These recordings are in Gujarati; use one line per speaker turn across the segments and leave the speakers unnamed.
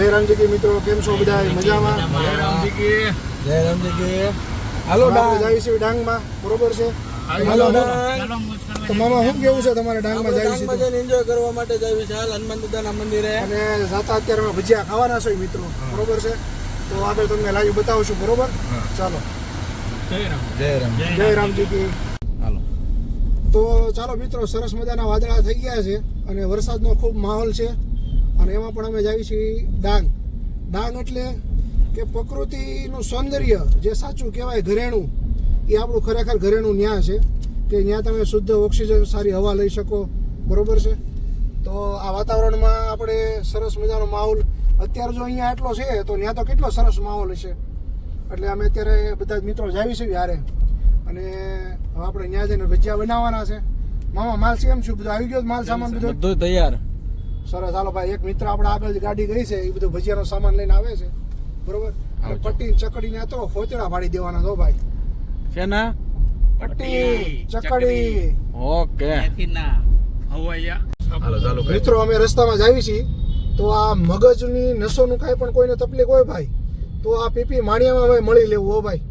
જય રામજી કી મિત્રો, કેમ છો બધા? મજામાં?
જય રામજી કી.
જય રામજી કી. હાલો
આપણે જઈએ છીએ ડાંગમાં, બરોબર છે? હાલો તો મામા શું કેવું છે તમારે ડાંગમાં જઈએ છીએ?
ડાંગમાં એન્જોય કરવા માટે જઈએ છીએ હાલ હનુમાન દાદાના મંદિરે.
અને જાતા અત્યારે અમે ભજીયા ખાવાના છે મિત્રો, બરોબર છે? તો આગળ તમને લાઈવ બતાવું છું, બરોબર? ચાલો. જય રામજી કી.
હાલો
તો ચાલો મિત્રો, સરસ મજાના વાદળા થઈ ગયા છે અને વરસાદનો ખૂબ માહોલ છે. અને એમાં પણ અમે જઈએ છીએ ડાંગ. ડાંગ એટલે કે પ્રકૃતિનું સૌંદર્ય જે સાચું કહેવાય ઘરેણું, એ આપણું ખરેખર ઘરેણું ન્યા છે કે ત્યાં તમે શુદ્ધ ઓક્સિજન, સારી હવા લઈ શકો, બરોબર છે? તો આ વાતાવરણમાં આપણે સરસ મજાનો માહોલ અત્યારે જો અહીંયા એટલો છે તો ત્યાં તો કેટલો સરસ માહોલ હશે. એટલે અમે અત્યારે બધા જ મિત્રો જાવી છીએ યારે, અને હવે આપણે ત્યાં જઈને ભજીયા બનાવવાના છે. મામા માલ છે એમ શું બધું આવી ગયો? માલ સામાન બધું
તૈયાર.
સરસ. હાલો ભાઈ, એક મિત્ર આપણે આગળ ગાડી ગઈ છે, એ બધું ભજીયાનો સામાન લઈને આવે છે, બરોબર? પટ્ટી ચકડી ને તો ખોચડા પાડી દેવાના છો ભાઈ.
શેના?
પટ્ટી ચકડી.
ઓકે
મિત્રો અમે રસ્તામાં જાવી છીએ તો આ મગજની નસોનું કાંઈ પણ કોઈને તકલીફ હોય ભાઈ, તો આ પીપી માણિયામાં ભાઈ મળી લેવું હો ભાઈ.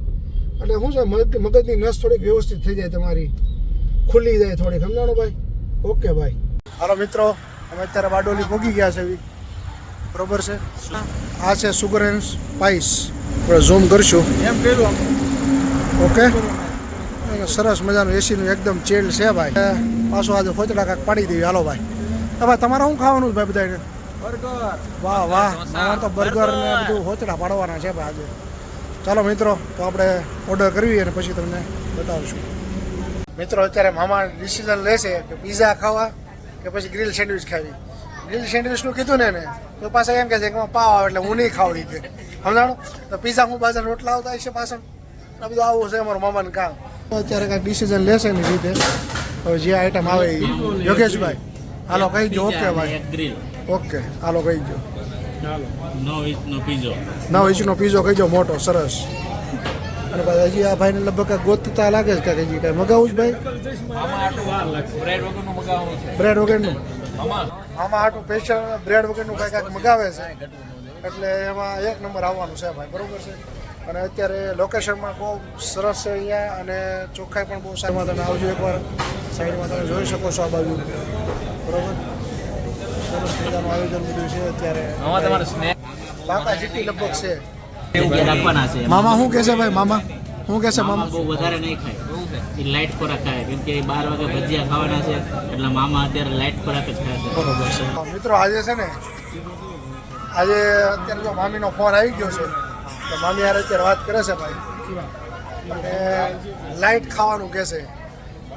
એટલે શું છે, મગજની નસ થોડીક વ્યવસ્થિત થઈ જાય, તમારી ખુલ્લી જાય થોડીક, સમજાણું ભાઈ? ઓકે ભાઈ. હાલો મિત્રો, અમે અત્યારે બારડોલી પહોંચી ગયા છે, બરોબર છે? આ છે સુગર એન્ડ સ્પાઇસ. આપણે ઝૂમ કરશું
એમ કર્યું.
ઓકે. સરસ મજાનું એસીનું એકદમ ચેલ છે ભાઈ. પાછું આજે ખોચડા કાંક પાડી દેવી. હાલો ભાઈ. હવે તમારે શું ખાવાનું ભાઈ બધાને?
બર્ગર.
વાહ વાહ, અમારે તો બર્ગર ને બધું ખોચડા પાડવાના છે ભાઈ આજે. ચાલો મિત્રો, તો આપણે ઓર્ડર કરવી અને પછી તમને બતાવશું. મિત્રો અત્યારે મામા ડિસિઝન લેશે કે પીઝા ખાવા કે પછી ગ્રીલ સેન્ડવિચ ખાવી. ગ્રીલ સેન્ડવિચનું કીધું ને એને તો પાછા એમ કહે છે કે પાવ આવે એટલે હું નહીં ખાવડી કે, સમજાણો? તો પીઝા હું પાછળ રોટલા આવતા હશે પાછળ, આ બધું આવું છે અમારું મામાનું કામ. અત્યારે કાંઈક ડિસિઝન લેશે ને રીતે હવે જે આઈટમ આવે એ. યોગેશભાઈ હાલો કહી દો. ઓકે ભાઈ, ઓકે હાલો કહી દો.
9 ઇંચનો પીઝો.
9 ઇંચનો પીઝો કહી દો, મોટો સરસ. અને ભાઈ હજી આ ભાઈને લગભગ ગોતતા લાગે છે કે હજી કાંઈ મગાવું જ ભાઈ? બ્રેડ વગરનું. આમાં આટલું સ્પેશિયલ બ્રેડ વગરનું કાંઈક મગાવે છે, એટલે એમાં એક નંબર આવવાનું છે ભાઈ, બરોબર છે? અને અત્યારે લોકેશનમાં બહુ સરસ છે અહીંયા, અને ચોખ્ખાઈ પણ બહુ સારી. તમે આવજો એકવાર, સાઈડમાં તમે જોઈ શકો છો આ બાજુ, બરોબર? સરસ મજાનું આયોજન બધું છે અત્યારે. બાકા જેટલી લગભગ છે. મામા શું કહેશે ભાઈ? મામા શું કહેશે? મામા
બહુ વધારે નહીં ખાય, એ લાઇટ ખોરાક ખાય, કેમ કે 12 વાગે ભજીયા ખાવાના છે, એટલે મામા અત્યારે લાઇટ ખોરાક જ ખાય છે.
બરોબર છે. મિત્રો આજે છે ને, આજે અત્યારે જો મામીનો ફોન આવી ગયો છે તો મામી યાર અત્યારે વાત કરે છે ભાઈ, અને લાઇટ ખાવાનું કહે છે.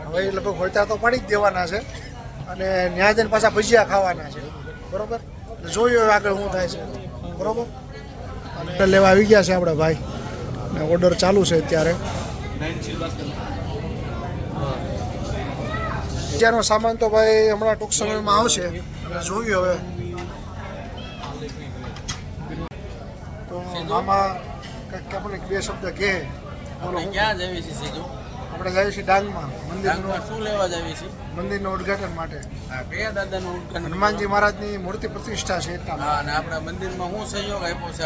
હવે એ લગભગ હોતા તો પડી જ દેવાના છે, અને ત્યાં જઈને પાછા ભજીયા ખાવાના છે, બરોબર? જોયું આગળ શું થાય છે, બરોબર? અને લેવા આવી ગયા છે આપણે ભાઈ, અને ઓર્ડર ચાલુ છે અત્યારે. ત્યાંનો સામાન તો ભાઈ હમણાં ટૂંક સમયમાં આવશે, અને જોયું હવે. તો મામા કંઈક આપણે 2 શબ્દ કહે.
ક્યાં જઈએ છીએ સીધું?
આપણે જઈએ છીએ ડાંગમાં મંદિરનું.
શું લેવા જઈએ છીએ?
મંદિરનું ઉદ્ઘાટન માટે.
કયા દાદાનું ઉદ્ઘાટન?
હનુમાનજી મહારાજની મૂર્તિ પ્રતિષ્ઠા છે એટલા માટે.
અને આપણા મંદિરમાં શું સહયોગ આપ્યો છે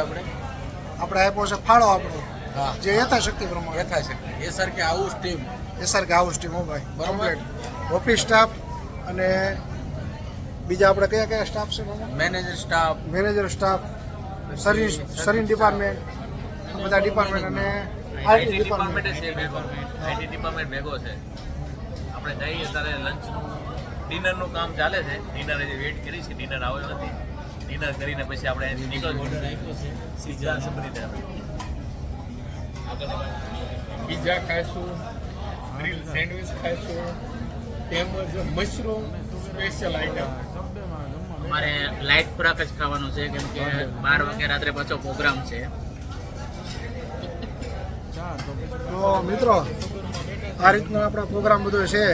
આપણે
આપ્યો છે ફાળો આપણો,
હા,
જે યથાશક્તિ પ્રમાણે.
યથાશક્તિ. એ સર કે આવું ટીમ
કે હાઉસ ટીમ હો ભાઈ,
બરોબર.
ઓફિસ સ્ટાફ અને બીજા આપણે કયા સ્ટાફ છે મામા? મેનેજર સ્ટાફ, સર્વિસ ડિપાર્ટમેન્ટ, બધા ડિપાર્ટમેન્ટ, અને આઈટી ડિપાર્ટમેન્ટ.
આઈટી ડિપાર્ટમેન્ટ ભેગો છે. આપણે જઈએ ત્યારે લંચનું ડિનરનું કામ ચાલે છે. ડિનર હજી વેઇટ કરી છે, ડિનર આવ્યો નથી. ડિનર કરીને પછી આપણે અહીંથી નીકળશું સીધા સમરીને
પીઝા ખાઈશું, ગ્રીલ સેન્ડવિચ ખાઈશું, તેમજ મશરૂમ સ્પેશિયલ આઈટમ.
અમારે લાઇટ ખોરાક જ ખાવાનું છે, કેમ કે 12 વાગે રાત્રે પાછો પ્રોગ્રામ છે.
તો મિત્રો આ રીતનો આપણા પ્રોગ્રામ બધો છે,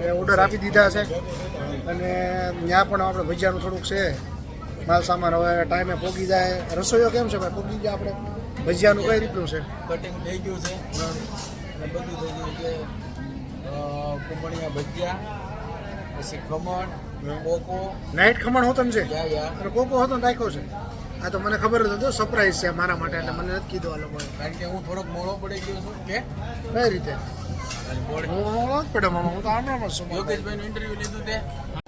એ ઓર્ડર આપી દીધા છે, અને ત્યાં પણ આપણે ભજીયાનું થોડુંક છે માલ સામાન. હવે ટાઈમે પહોંચી જાય. રસોઈઓ કેમ છે ભાઈ? પહોંચી જાય આપણે ભજીયાનું કઈ રીતનું છે?
કટિંગ થઈ ગયું છે, બધું થઈ ગયું છે. કુંભણિયા ભજીયા, પછી ખમણ, કોકો.
નાઇટ ખમણ હોતન છે
યા
અને કોકો હોતન રાખ્યો છે. આ તો મને ખબર હતું સરપ્રાઈઝ છે મારા માટે એટલે મને નથી કીધું આ લોકોએ.
કારણ કે હું થોડોક મોડો પડી ગયો છું કે
કઈ રીતે હું પડે મામા, હું તો આનામાં છું.
યોગેશભાઈનું ઇન્ટરવ્યુ લીધું તે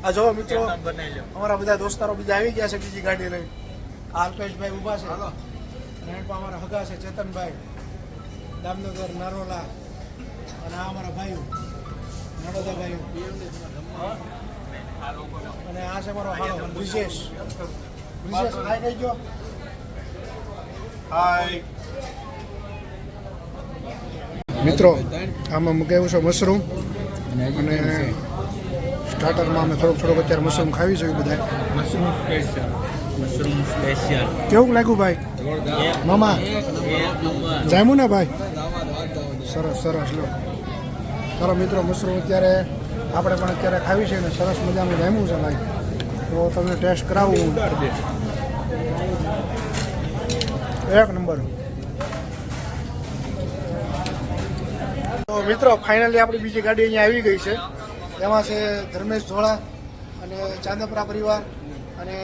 આ જો મિત્રો
બનાવી લો.
અમારા બધા દોસ્તારો બીજા આવી ગયા છે બીજી ગાડી લઈ. આ અલ્પેશભાઈ ઊભા છે, નાનપા અમારા હગા છે ચેતનભાઈ, દામનગર નારોલા, અને આ અમારા ભાઈઓ નડોદા ભાઈઓ, અને આ છે અમારો હાડો વિશેષ. વિશેષ હાય કહી ગયો. હાય મિત્રો, આમાં મૂકેલું છે મશરૂમ, અને સ્ટાર્ટરમાં અમે થોડુંક અત્યારે મશરૂમ ખાવી જોઈએ બધા.
મશરૂમ સ્પેશિયલ
કેવું લાગ્યું ભાઈ મામા? જામ્યું ને ભાઈ? સરસ સરસ. લો ચાલો મિત્રો, મશરૂમ અત્યારે આપણે પણ અત્યારે ખાવી છે ને સરસ મજાનું જામ્યું છે ભાઈ. તો તમને ટેસ્ટ કરાવું. એક નંબર. તો મિત્રો ફાઇનલી આપણી બીજી ગાડી અહીંયા આવી ગઈ છે. એમાં છે ધર્મેશ ઝોળા અને ચાંદપરા પરિવાર અને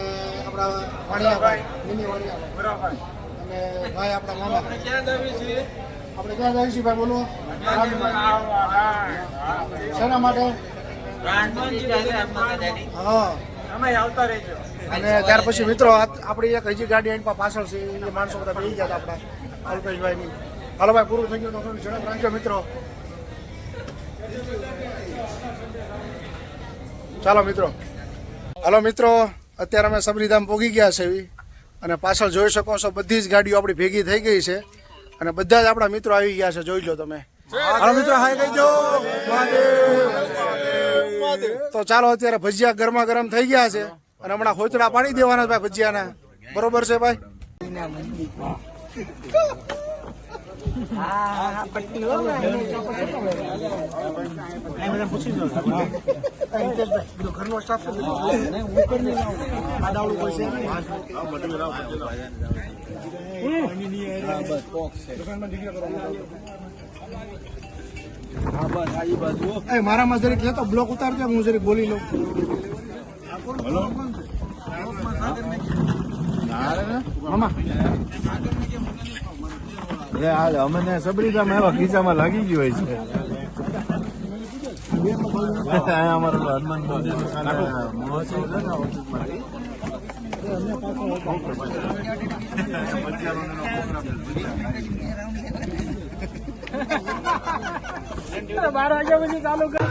આપણા વાણિયાભાઈ, મિની વાણિયાભાઈ, અને ભાઈ આપણા મામા. આપણે ક્યાં આવીએ છીએ ભાઈ? બોલો. શેના માટે? હા, અને ત્યાર પછી મિત્રો આપણી એક હજી ગાડી એની પાછળ છે, એ માણસો બધા બેસી ગયા હતા આપણા અલ્પેશભાઈની. હાલો ભાઈ, પૂરું થઈ ગયું તો થોડું ઝડપ રાખજો મિત્રો. ચાલો મિત્રો. હાલો મિત્રો, અત્યારે અમે સબરીધામ પહોંચી ગયા છે અને પાછળ જોઈ શકો છો બધી જ ગાડીઓ આપણી ભેગી થઈ ગઈ છે અને બધા જ આપણા મિત્રો આવી ગયા છે. જોઈ લો તમે. હાલો મિત્રો, હાય કહી દો. તો ચાલો, અત્યારે ભજીયા ગરમા ગરમ થઈ ગયા છે અને હમણાં ખોચડા પાડી દેવાના ભાઈ ભજીયાના. બરોબર છે ભાઈ? ઘરનો સ્ટાફ મારામાં જરીક લેતો બ્લોક ઉતારજો, હું જરીક બોલી લઉં. મામા
અમને સબરીધામ એવા ખીચામાં લાગી ગયું હોય છે. અમારું હનુમાન મંદિર મહોત્સવ છે ને ઓફિસમાંથી.
બાર વાગ્યા પછી ચાલુ કર.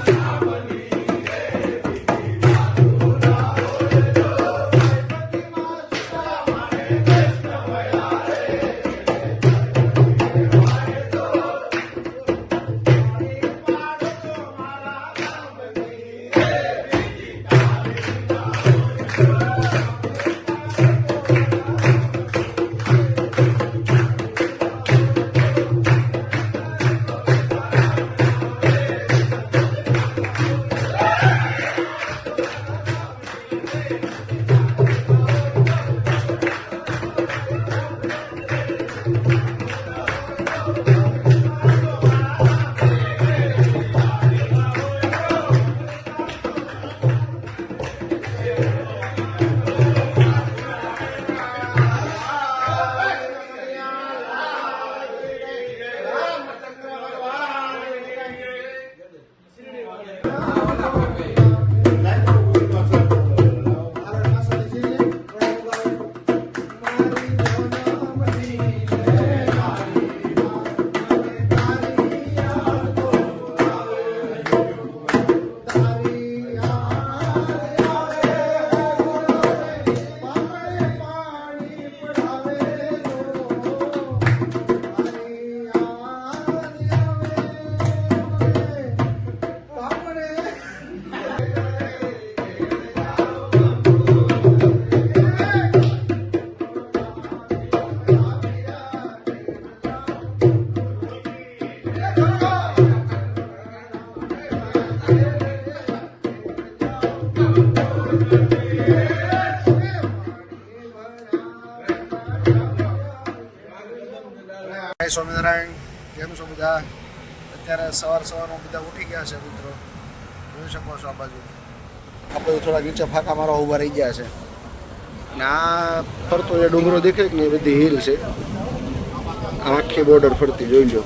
સ્વામિનારાયણ. કેમ છો બધા? અત્યારે સવારમાં બધા ઉઠી ગયા છે મિત્રો, જોઈ શકો છો. આ બાજુ થોડા નીચે ફાંકા મારવા ઊભા રહી ગયા છે. અને આ ફરતો જે ડુંગરો દેખાય ને એ બધી હિલ છે. આખી બોર્ડર ફરતી જોઈ લો.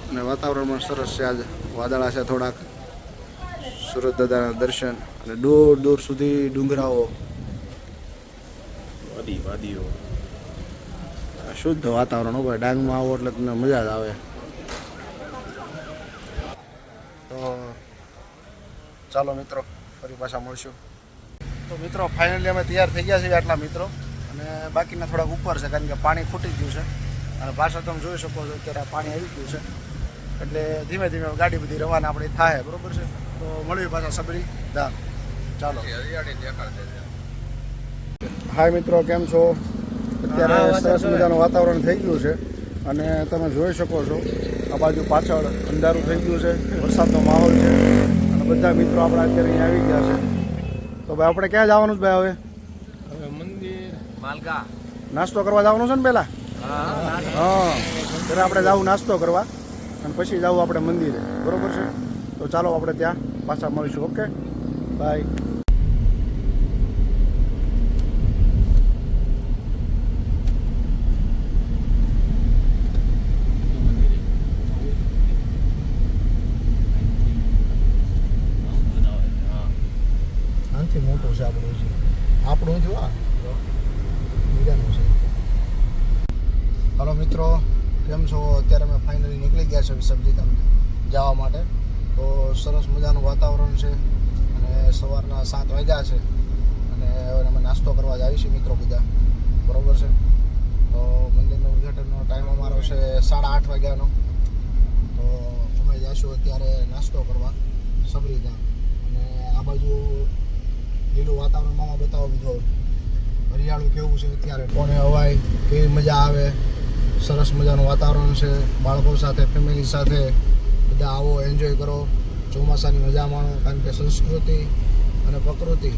અને વાતાવરણમાં સરસ છે. આજે વાદળા છે થોડાક. સુરત દાદાના દર્શન અને દૂર દૂર સુધી ડુંગરાઓ, વાદીઓ. શુદ્ધ વાતાવરણ હોય. ડાંગમાં આવો એટલે તમને મજા જ આવે. તો ચાલો મિત્રો, ફરી પાછા મળશું. તો મિત્રો ફાઇનલી અમે તૈયાર થઈ ગયા છીએ આટલા મિત્રો, અને બાકીના થોડાક ઉપર છે કારણ કે પાણી ખૂટી ગયું છે. અને પાછળ તમે જોઈ શકો છો અત્યારે પાણી આવી ગયું છે, એટલે ધીમે ધીમે ગાડી બધી રવાના આપણી થાય. બરોબર છે. તો મળીએ પાછા સબરી ધામ. ચાલો. હાય મિત્રો, કેમ છો? અત્યારે સરસ મજાનું વાતાવરણ થઈ ગયું છે અને તમે જોઈ શકો છો આ બાજુ પાછળ અંધારું થઈ ગયું છે, વરસાદનો માહોલ છે અને બધા મિત્રો આપણા અત્યારે અહીંયા આવી ગયા છે. તો ભાઈ આપણે ક્યાં જવાનું છે ભાઈ?
હવે મંદિર
માલકા
નાસ્તો કરવા જવાનું છે ને પહેલા? હા, ત્યારે આપણે જવું નાસ્તો કરવા અને પછી જવું આપણે મંદિરે. બરોબર છે. તો ચાલો આપણે ત્યાં પાછા મળીશું. Okay, bye. આનાથી મોટું છે આપણું જો આ બીજાનું છે. હાલો મિત્રો, કેમ છો? અત્યારે અમે ફાઇનલી નીકળી ગયા છે સબ્જી ધામ જવા માટે. તો સરસ મજાનું વાતાવરણ છે અને સવારના 7 વાગ્યા છે અને હવે અમે નાસ્તો કરવા જ આવી છીએ મિત્રો બધા. બરોબર છે. તો મંદિરનું ઉદ્ઘાટનનો ટાઈમ અમારો છે 8:30 વાગ્યાનો. તો અમે જઈશું અત્યારે નાસ્તો કરવા સબરી ધામ. અને આ બાજુ લીલું વાતાવરણ મામા બતાવો બધો, હરિયાળું કેવું છે અત્યારે, કોને હવાય, કેવી મજા આવે. સરસ મજાનું વાતાવરણ છે. બાળકો સાથે, ફેમિલી સાથે બધા આવો, એન્જોય કરો, ચોમાસાની મજા માણો. કારણ કે સંસ્કૃતિ અને પ્રકૃતિ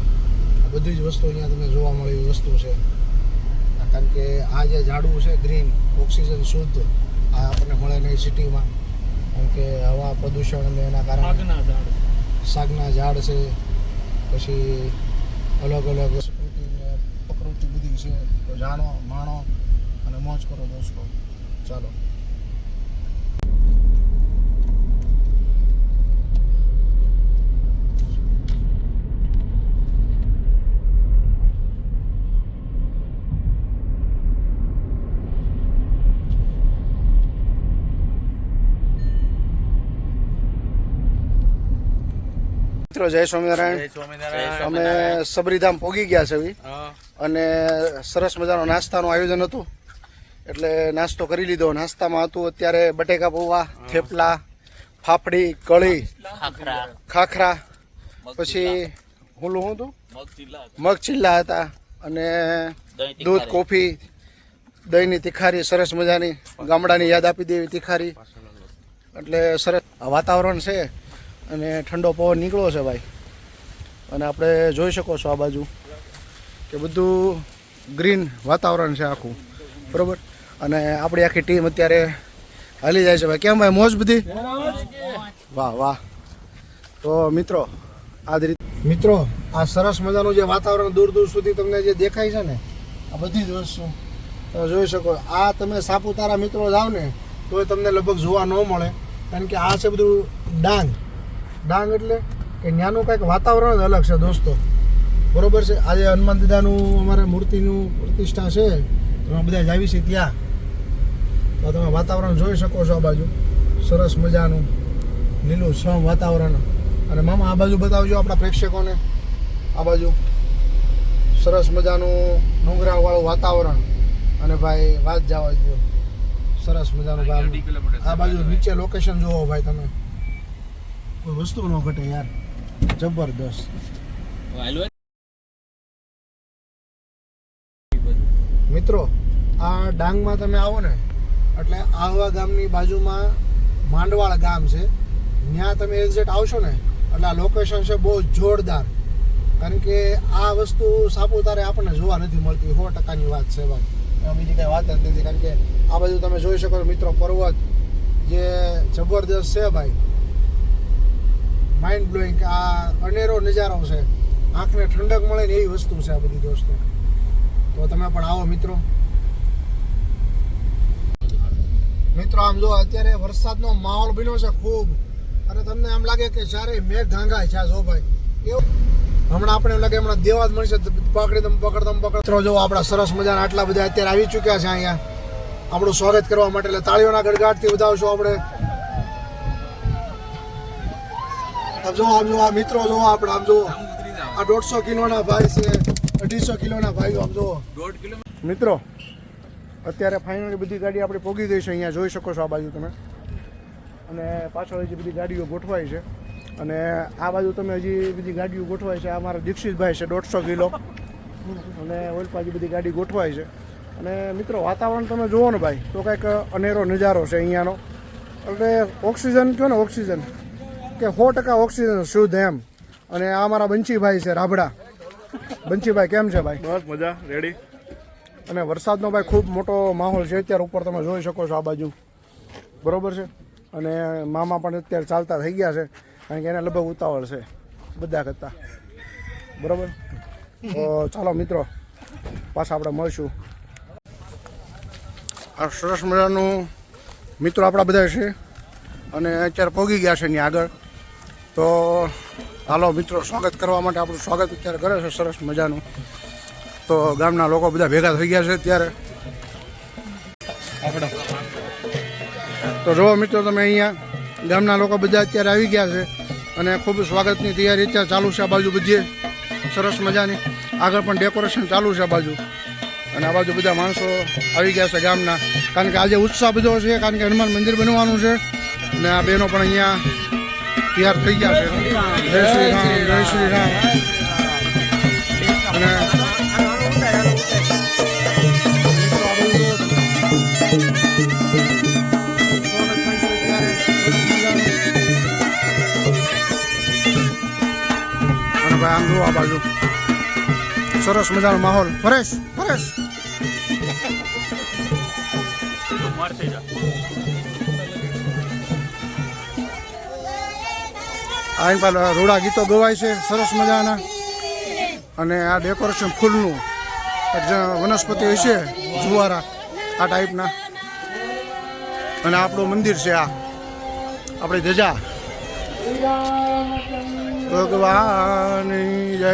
આ બધી જ વસ્તુ અહીંયા તમને જોવા મળે એવી વસ્તુ છે. કારણ કે આ જે ઝાડવું છે ગ્રીન, ઓક્સિજન શુદ્ધ આ આપણને મળે નહીં સિટીમાં, કારણ કે હવા પ્રદૂષણ અને એના કારણે શાકના ઝાડ છે, પછી અલગ અલગ સંસ્કૃતિ ને પ્રકૃતિ બધી છે. તો જાણો, માણો અને મોજ કરો દોસ્તો. ચાલો. મિત્રો જય સ્વામિનારાયણ. અમે સબરીધામ પહોંચી ગયા છે અને સરસ મજાનો નાસ્તાનું આયોજન હતું એટલે નાસ્તો કરી લીધો. નાસ્તામાં હતું અત્યારે બટેકા પૌવા, થેપલા, ફાફડી, કળી, ખાખરા, પછી હું હતું મગ ચીલા હતા અને દૂધ, કોફી, દહીંની તિખારી સરસ મજાની, ગામડાની યાદ આપી દેવી તિખારી. એટલે સરસ વાતાવરણ છે અને ઠંડો પવન નીકળ્યો છે ભાઈ. અને આપણે જોઈ શકો છો આ બાજુ કે બધું ગ્રીન વાતાવરણ છે આખું. બરોબર. અને આપણી આખી ટીમ અત્યારે હાલી જાય છે ભાઈ. કેમ ભાઈ, મોજ બધી? વાહ વાહ. તો મિત્રો આ જ રીતે મિત્રો આ સરસ મજાનું જે વાતાવરણ દૂર દૂર સુધી તમને જે દેખાય છે ને, આ બધી જ વસ્તુ તમે જોઈ શકો. આ તમે સાપુતારા મિત્રો જાઓ ને તો એ તમને લગભગ જોવા ન મળે, કારણ કે આ છે બધું ડાંગ. ડાંગ એટલે કે ત્યાંનું કંઈક વાતાવરણ જ અલગ છે દોસ્તો. બરોબર છે. આજે હનુમાન દાદાનું અમારે મૂર્તિનું પ્રતિષ્ઠા છે, તમે બધા જ આવી છે ત્યાં. તો તમે વાતાવરણ જોઈ શકો છો આ બાજુ સરસ મજાનું લીલું છમ વાતાવરણ. અને મામા આ બાજુ બતાવજો આપણા પ્રેક્ષકોને. આ બાજુ સરસ મજાનું ડુંગરાવાળું વાતાવરણ અને ભાઈ વાત જવા દો, સરસ મજાનું. આ બાજુ નીચે લોકેશન જોવો ભાઈ તમે, કોઈ વસ્તુ ન ઘટે યાર, જબરદસ્ત. મિત્રો આ ડાંગમાં તમે આવો ને એટલે આહવા ગામની બાજુમાં માંડવાળ ગામ છે. ત્યાં તમે એક્ઝેક્ટ આવશો ને એટલે આ લોકેશન છે બહુ જોરદાર. કારણ કે આ વસ્તુ સાપુતારે આપણને જોવા નથી મળતી. 100%ની વાત છે ભાઈ, એમાં બીજી કંઈ વાત જ નથી. કારણ કે આ બાજુ તમે જોઈ શકો છો મિત્રો, પર્વત જે જબરદસ્ત છે ભાઈ, માઇન્ડ બ્લોઈંગ. આ અનેરો નજારો છે આંખને ઠંડક મળે ને એવી વસ્તુ છે આ બધી દોસ્તો. તો તમે પણ આવો મિત્રો. મિત્રો આમ જો અત્યારે વરસાદનો માહોલ બન્યો છે ખૂબ, અને તમને એમ લાગે કે જ્યારે મેઘ ગાંગા છે જો ભાઈ એવું. હમણાં આપણે એમ લાગે હમણાં દેવા જ મળશે, પકડો જો આપણા સરસ મજાના આટલા બધા અત્યારે આવી ચૂક્યા છે અહીંયા આપણું સ્વાગત કરવા માટે. એટલે તાળીઓના ગડગાટથી વધાવશું આપણે. આમ જો આ મિત્રો જો આપણે આમ જો આ 150 કિલોના ભાઈ છે, 250 કિલોના ભાઈઓ આમ જો. મિત્રો અત્યારે ફાઇનલી બધી ગાડી આપણી પોગી ગઈ છે, અહીંયા જોઈ શકો છો આ બાજુ તમે. અને પાછળ હજી બધી ગાડીઓ ગોઠવાઈ છે, અને આ બાજુ તમે હજી બધી ગાડીઓ ગોઠવાય છે. આ મારા દીક્ષિતભાઈ છે 150 કિલો, અને ઓલ પાછી બધી ગાડી ગોઠવાય છે. અને મિત્રો વાતાવરણ તમે જુઓ ને ભાઈ તો કંઈક અનેરો નજારો છે અહીંયાનો. એટલે ઓક્સિજન કહો ને, ઓક્સિજન કે 100% ઓક્સિજન શુદ્ધ એમ. અને આ મારા બંચીભાઈ છે રાબડા. બંચીભાઈ કેમ છે ભાઈ?
બસ મજા રેડી.
અને વરસાદનો ભાઈ ખૂબ મોટો માહોલ છે અત્યારે ઉપર તમે જોઈ શકો છો આ બાજુ, બરોબર છે. અને મામા પણ અત્યારે ચાલતા થઈ ગયા છે, કારણ કે એને લગભગ ઉતાવળ છે બધા કરતાં, બરોબર. તો ચાલો મિત્રો પાછા આપણે મળશું. આ સરસ મજાનું મિત્રો આપણા બધા છે, અને અત્યારે પહોંચી ગયા છે એની આગળ. તો હાલો મિત્રો સ્વાગત કરવા માટે આપણું સ્વાગત અત્યારે કરે છે સરસ મજાનું. તો ગામના લોકો બધા ભેગા થઈ ગયા છે અત્યારે. તો જુઓ મિત્રો તમે અહીંયા ગામના લોકો બધા અત્યારે આવી ગયા છે, અને ખૂબ સ્વાગતની તૈયારી અત્યારે ચાલુ છે. આ બાજુ બધી સરસ મજાની આગળ પણ ડેકોરેશન ચાલુ છે આ બાજુ. અને આ બાજુ બધા માણસો આવી ગયા છે ગામના, કારણ કે આજે ઉત્સાહ બધો છે, કારણ કે હનુમાન મંદિર બનવાનું છે. અને આ બહેનો પણ અહીંયા તૈયાર થઈ ગયા છે. જય શ્રી રામ, જય શ્રી રામ. અને ભાઈ આમ જુઓ આ બાજુ સરસ મજાનો માહોલ. પરેશ આઈન પાછળ રૂડા ગીતો ગવાય છે સરસ મજાના. અને આ ડેકોરેશન ફૂલનું વનસ્પતિ હશે જુવારા આ ટાઈપના. અને આપણું મંદિર છે, આ આપણી ધજા. ભગવાનની જય.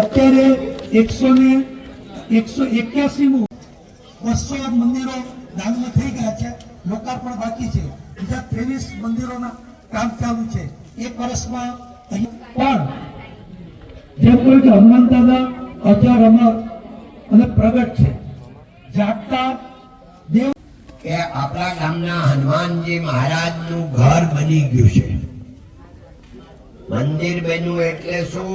અત્યારે 181 200 મંદિરો દાનમાં થઈ ગયા છે, લોકાર્પણ બાકી છે. બીજા 23 મંદિરોના કામ ચાલુ છે. એક વર્ષમાં પણ જેમ કહ્યું કે હનુમાન દાદા અજર અમર અને પ્રગટ છે. જાગતા દેવ
કે આપણા ગામના હનુમાનજી મહારાજનું ઘર બની ગયું છે. મંદિર બન્યું એટલે શું?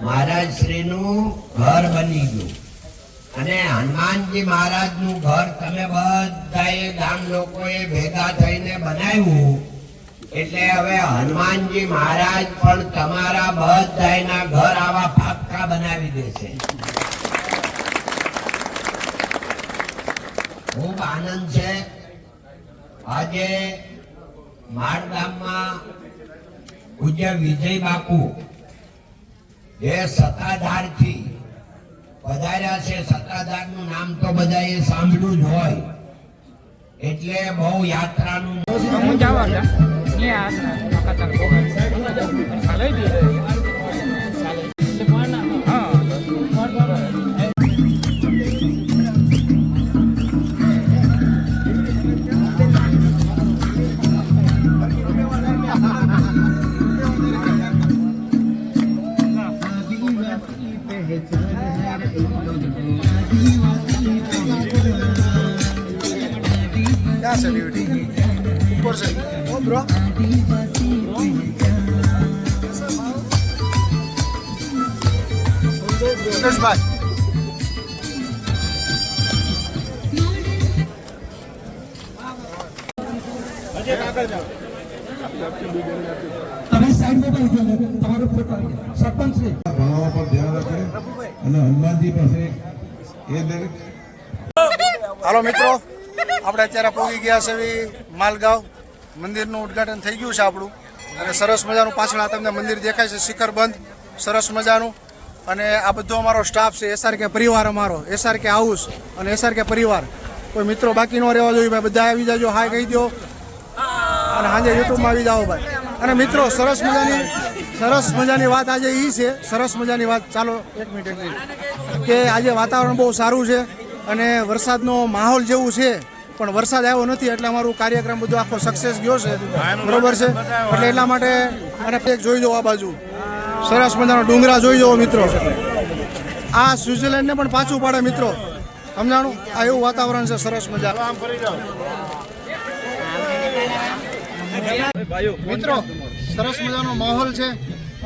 મહારાજ શ્રીનું ઘર બની ગયું. અને હનુમાનજી મહારાજનું ઘર તમે બધાએ ગામ લોકોએ ભેગા થઈને બનાવ્યું, એટલે હવે હનુમાનજી મહારાજ પણ તમારા બધાના ઘર આવા પાક્કા બનાવી દેશે. ખૂબ આનંદ છે. આજે માળ ગામમાં પૂજ્ય વિજય બાપુ જે સત્તાધારથી પધાર્યા છે. સત્તાધારનું નામ તો બધાએ સાંભળ્યું જ હોય, એટલે બહુ યાત્રાનું
ક્યાં છે ડ્યુટી? ઉપર છે. ઓ બ્રો સુરેશભાઈ.
તમે સાઈડમાં પણ ઉભા રહો. તમારો ફોટો આવી જાય. સરપંચ શ્રી
ભણવા પર ધ્યાન રાખે અને હનુમાનજી પાસે એ દરેક
હાલો મિત્રો, આપણે અત્યારે પહોંચી ગયા છે એવી માલગાંવ. મંદિરનું ઉદ્ઘાટન થઈ ગયું છે આપણું, અને સરસ મજાનું પાછળ આ તમને મંદિર દેખાય છે શિખરબંધ, સરસ મજાનું. અને આ બધો અમારો સ્ટાફ છે, SRK પરિવાર, અમારો SRK હાઉસ અને SRK પરિવાર. કોઈ મિત્રો બાકી ન રહેવા જોઈએ ભાઈ, બધા આવી જાજો, હાય કહી દો અને સાંજે યુટ્યુબમાં આવી જાઓ ભાઈ. અને મિત્રો સરસ મજાની વાત આજે એ છે, સરસ મજાની વાત, ચાલો એક મિનિટ કે આજે વાતાવરણ બહુ સારું છે અને વરસાદનો માહોલ જેવું છે, પણ વરસાદ આવ્યો નથી એટલે અમારું કાર્યક્રમ બધો આખો સક્સેસ ગયો છે, બરોબર છે. એટલે એટલા માટે અને એક જોઈ દો આ બાજુ સરસ મજાનો ડુંગરા જોઈ દો મિત્રો. આ સ્વિટ્ઝરલેન્ડને પણ પાછું પાડે મિત્રો, સમજાણું? આ એવું વાતાવરણ છે સરસ મજા. મિત્રો સરસ મજાનો માહોલ છે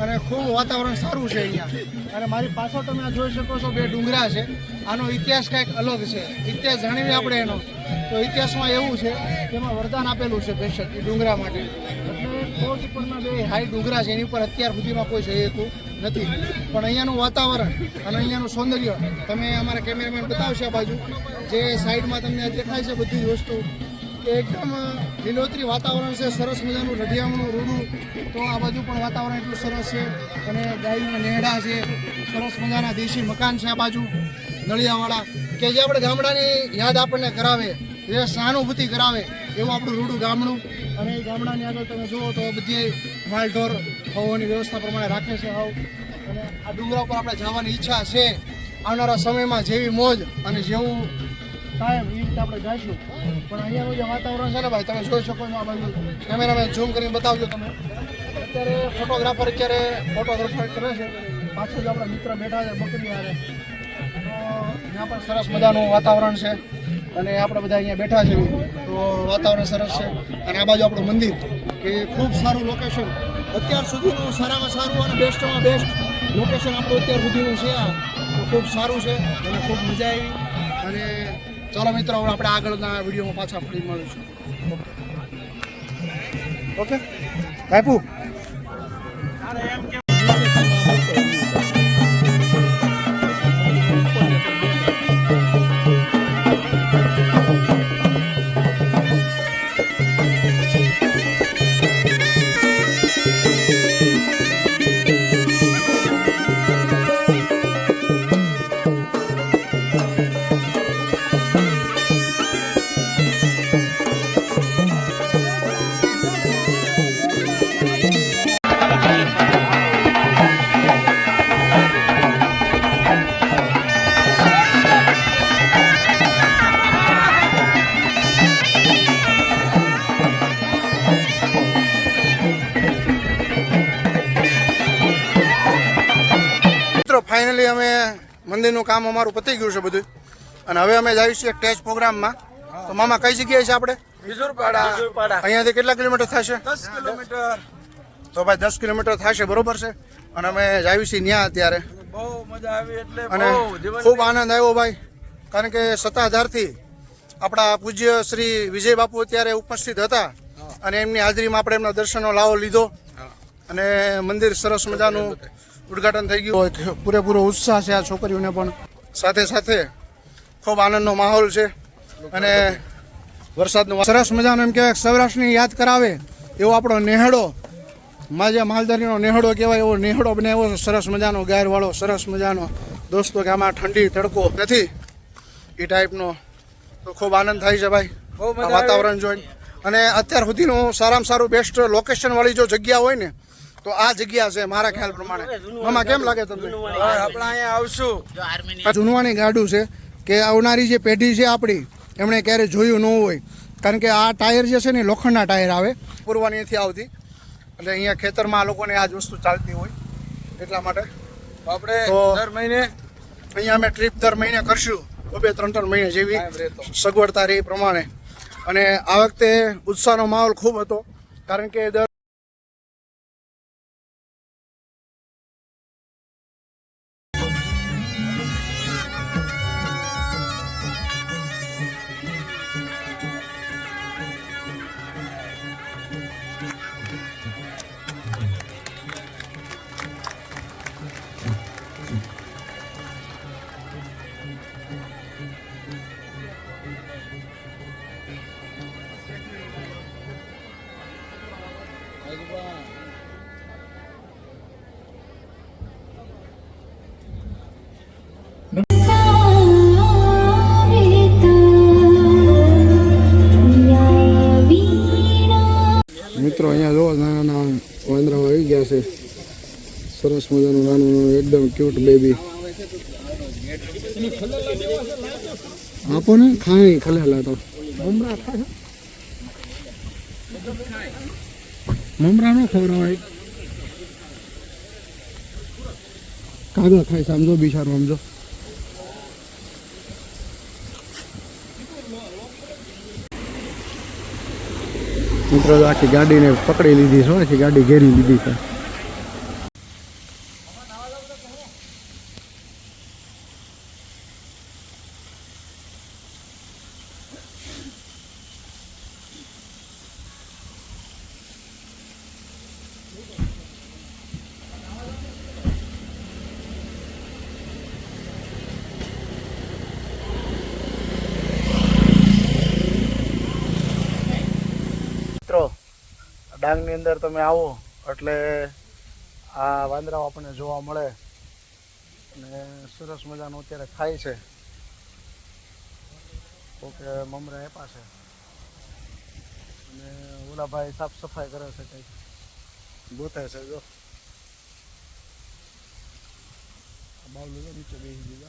અને ખૂબ વાતાવરણ સારું છે અહીંયા. અને મારી પાછળ તમે આ જોઈ શકો છો, બે ડુંગરા છે. આનો ઇતિહાસ કંઈક અલગ છે, ઇતિહાસ જાણીએ આપણે એનો. તો ઇતિહાસમાં એવું છે કે એમાં વરદાન આપેલું છે બેશક એ ડુંગરા માટે. એટલે ટોચ ઉપરના બે હાઈ ડુંગરા છે, એની ઉપર અત્યાર સુધીમાં કોઈ જઈતું નથી. પણ અહીંયાનું વાતાવરણ અને અહીંયાનું સૌંદર્ય તમે અમારા કેમેરામેન બતાવશે આ બાજુ, જે સાઈડમાં તમને દેખાય છે બધી જ વસ્તુ, કે એકદમ લીલોતરી વાતાવરણ છે, સરસ મજાનું રઢિયામણું રૂડું. તો આ બાજુ પણ વાતાવરણ એટલું સરસ છે. અને ગાયના નેહડા છે, સરસ મજાના દેશી મકાન છે આ બાજુ નળિયાવાળા, કે જે આપણે ગામડાની યાદ આપણને કરાવે, જે સહાનુભૂતિ કરાવે એવું આપણું રૂડું ગામડું. અને એ ગામડાની આગળ તમે જુઓ તો બધી માલઢોર ખાવાની વ્યવસ્થા પ્રમાણે રાખે છે હાવ. અને આ ડુંગરા ઉપર આપણે જવાની ઈચ્છા છે આવનારા સમયમાં. જેવી મોજ અને જેવું કાયમ એ રીતે આપણે જઈશું. પણ અહીંયાનું જે વાતાવરણ છે ને ભાઈ, તમે જોઈ શકો છો આ બાજુ. કેમેરામેન ઝૂમ કરીને બતાવજો તમે. અત્યારે ફોટોગ્રાફર કરે છે, પાછળ જ આપણા મિત્ર બેઠા છે બકરી હારે. તો ત્યાં પણ સરસ મજાનું વાતાવરણ છે અને આપણે બધા અહીંયા બેઠા છે, તો વાતાવરણ સરસ છે. અને આ બાજુ આપણું મંદિર, કે ખૂબ સારું લોકેશન, અત્યાર સુધીનું સારામાં સારું અને બેસ્ટમાં બેસ્ટ લોકેશન આપણું અત્યાર સુધીનું છે આ. તો ખૂબ સારું છે અને ખૂબ મજા આવી. અને ચાલો મિત્રો, હવે આપણે આગળના વિડીયોમાં પાછા ફરી મળીશું. ઓકે કાપુ. ફાઇનલી અમે મંદિરનું કામ અમારું પતી ગયું છે બધું, અને હવે અમે જઈએ છીએ સ્ટેજ પ્રોગ્રામમાં. તો મામા કઈ જગ્યાએ છે આપણે? વિજુરપાડા. અહીંયાથી કેટલા કિલોમીટર થશે?
10 કિલોમીટર.
તો ભાઈ 10 કિલોમીટર થશે, બરોબર છે. અને અમે જઈએ છીએ ત્યાં અત્યારે.
બહુ મજા આવી, એટલે
અને ખૂબ આનંદ આવ્યો ભાઈ, કારણ કે સત્તાધારથી આપણા પૂજ્ય શ્રી વિજય બાપુ અત્યારે ઉપસ્થિત હતા અને એમની હાજરીમાં આપણે એમના દર્શનનો લાવો લીધો અને મંદિર સરસ મજાનું ઉદ્ઘાટન થઈ ગયું. પૂરેપૂરો ઉત્સાહ છે આ છોકરીઓને પણ, સાથે સાથે ખૂબ આનંદનો માહોલ છે. અને વરસાદનો સરસ મજાનો એમ કહેવાય સૌરાષ્ટ્રની યાદ કરાવે એવો આપણો નેહડો, જે માલધારીનો નેહડો કહેવાય એવો નેહડો બનાવ્યો છે, સરસ મજાનો ગાયરવાળો, સરસ મજાનો. દોસ્તો કે આમાં ઠંડી તડકો નથી એ ટાઈપનો. તો ખૂબ આનંદ થાય છે ભાઈ આ વાતાવરણ જોઈને. અને અત્યાર સુધીનું સારામાં સારું બેસ્ટ લોકેશનવાળી જો જગ્યા હોય ને તો આ જગ્યા છે મારા ખ્યાલ પ્રમાણે. મામા કેમ લાગે તમને?
આપણે અહીંયા આવશું.
જૂનવાની ગાડું છે કે આવનારી જે પેઢી છે આપણી, એમણે ક્યારેય જોયું ન હોય, કારણ કે આ ટાયર જે છે ને લોખંડના ટાયર આવે, પૂરવાની નથી આવતી. એટલે અહીંયા ખેતરમાં આ લોકોને આ જ વસ્તુ ચાલતી હોય, એટલા માટે
આપણે દર મહિને
અહીંયા અમે ટ્રીપ દર મહિને કરશું, 2-3 મહિને જેવી સગવડતા રહી પ્રમાણે. અને આ વખતે ઉત્સાહનો માહોલ ખૂબ હતો, કારણ કે સરસ મજાનું નાનું નાનું એકદમ ક્યુટ બેબી. આપો ને ખાય ખલેલા તો મમરા ખાય. મમરા નો ખવડાવાય. કાગળ ખાય સમજો બિચારો સમજો. મિત્રો આખી ગાડીને પકડી લીધી છે, આખી ગાડી ઘેરી લીધી છે. મિત્રો ડાંગની અંદર તમે આવો એટલે આ વાંદરાઓ આપણને જોવા મળે અને સરસ મજાનું અત્યારે ખાય છે. ઓકે મમરા આપ્યા છે અને ઓલા ભાઈ સાફ સફાઈ કરે છે, કંઈક ગોતે છે. જો બાવલું નીચે બેસી દીધા.